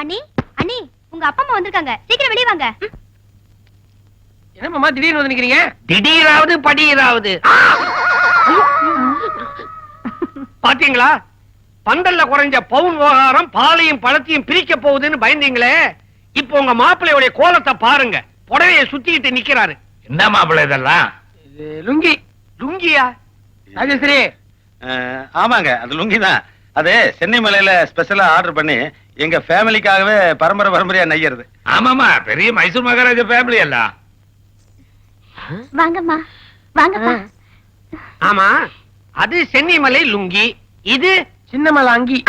அண்ணி அண்ணி உங்க அப்பா அம்மா வந்திருக்காங்க, சீக்கிரம் வெளியே வாங்க. என்ன மாமா திடீர்னு வந்து நிக்கிறீங்க? திடீராவது படியராவது பாத்தீங்களா? பந்தல்ல குறைஞ்ச பவுன் விவகாரம் பாலையும் பழத்தையும் பிரிக்க போகுதுன்னு பயந்தீங்களே, இப்ப உங்க மாப்பிள்ளையுடைய கோலத்தை பாருங்க. புடவையை சுத்திக்கிட்டு நிக்கிறாரு. என்ன மாப்பிள்ளை இதெல்லாம்? இது லுங்கி. லுங்கியா? ராஜஸ்ரீ, ஆமாங்க, அது லுங்கி தான். அது சென்னை மலையில ஸ்பெஷலா ஆர்டர் பண்ணி எங்க ஃபேமிலிக்காகவே பரம்பரை பரம்பரையா நெய்யறது. ஆமாமா, பெரிய மைசூர் மகாராஜா ஃபேமிலி எல்லாம். வாங்கம்மா வாங்கப்பா. ஆமா, அது சென்னிமலை லுங்கி, இது சின்னமலை அங்கி.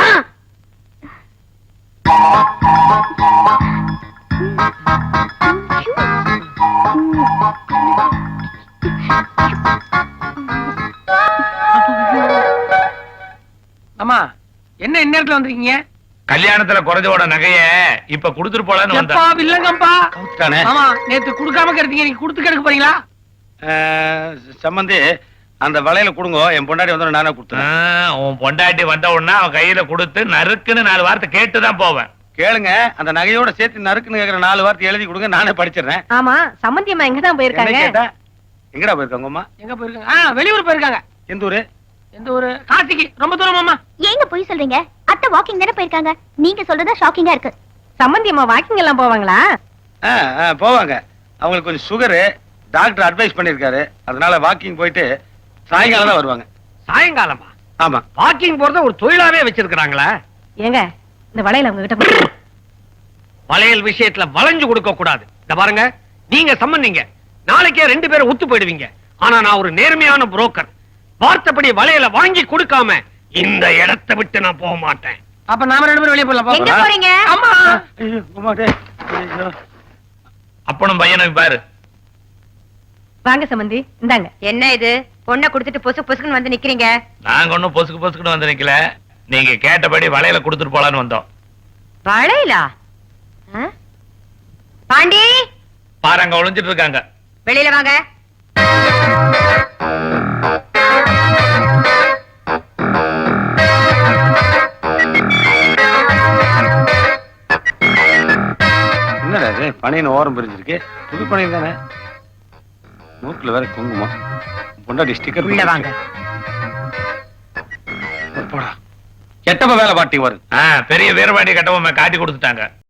அம்மா, என்ன இந்நேரத்துல வந்திருக்கீங்க? கல்யாணத்துல குறைஞ்சோட நகைய இப்ப குடுத்துட்டு போலான்னு எப்பா வந்தேன். இல்லங்கப்பா. கவுத்துட்டானே. ஆமா, நேத்து குடுக்காம கிடத்தீங்க, நீங்க குடுத்து கிடக்க போறீங்களா? சம்பந்தி, அந்த வளையல கொடுங்க, என் பொண்டாடி வந்தோட நானே கொடுத்துறேன். உன் பொண்டாட்டி வந்த உடனே அவன் கையில கொடுத்து நறுக்குன்னு 4 வார்த்தை கேட்டுதான் போவேன். கேளுங்க, அந்த நகையோட சேர்த்து நறுக்குன்னு கேக்குற 4 வார்த்தை எழுதி கொடுங்க, நானே படிச்சிடுறேன். ஆமா, சம்பந்தி அம்மா எங்கதான் என்ன போயிருக்காங்க? கேட்டா, எங்கடா போயிருக்காங்க அம்மா? எங்க போயிருக்காங்க? வெளியூர் போயிருக்காங்க. எந்த ஊரு? எந்த ஊரு? காசிக்கு. ரொம்ப தூரம் அம்மா. ஏங்க போய் சொல்றீங்க? அத்தை வாக்கிங் தானே போயிருக்காங்க. நீங்க சொல்றதா ஷாக்கிங்கா இருக்கு. சம்பந்தி அம்மா வாக்கிங் எல்லாம் போவாங்களா? போவாங்க. அவங்களுக்கு கொஞ்சம் சுகரு, டாக்டர் அட்வைஸ் பண்ணிருக்காரு. அதனால வாக்கிங் போயிட்டு சாயங்காலம் தான் வருவாங்க. சாயங்காலமா? ஆமா. வாக்கிங் போறத ஒரு தொழிலாவே வச்சிருக்காங்களா? ஏங்க, இந்த வளையல உங்ககிட்ட கொடுங்க. வளையல் விஷயத்துல வளைஞ்சு கொடுக்க கூடாது. இந்த பாருங்க, நீங்க சம்பந்தீங்க, நாளைக்கே 2 பேரும் ஒத்து போயிடுவீங்க. ஆனா நான் ஒரு நேர்மையான புரோக்கர். வார்த்தைப்படி வளையல வாங்கி கொடுக்காம இந்த இடத்தை விட்டு நான் போக மாட்டேன். அப்ப நாம 2 பேரும் வெளியே போலாம். எங்க போறீங்க? அம்மா, ஐயோ, அம்மா, டேய். ஐயோ. அப்பனும் பையனும் பாரு. வாங்க சம்பந்தி, இந்தாங்க. என்ன இது? பொண்ணை கொடுத்துட்டு பொசு பொசுக்குன்னு வந்து நிக்கிறீங்க. நாங்க ஒண்ணும் பொசுக்கு பொசுக்குன்னு வந்து நிக்கல. நீங்க கேட்டபடி வளையல கொடுத்துட்டு போலான்னு வந்தோம். வளையலா? பாண்டி, பாருங்க ஒளிஞ்சிட்டு இருக்காங்க. வெளியில வாங்க. என்னடா இது, பனையின் ஓரம் பிரிஞ்சிருக்கு. புது பனையின் தானே. மூக்குல வேற குங்குமம். பொண்டாடி ஸ்டிக்கர் உள்ள வாங்க. போடா. எட்டப்ப வேலை பாட்டி வரும். பெரிய வீரபாண்டி கட்டபொம்மை காட்டி கொடுத்துட்டாங்க.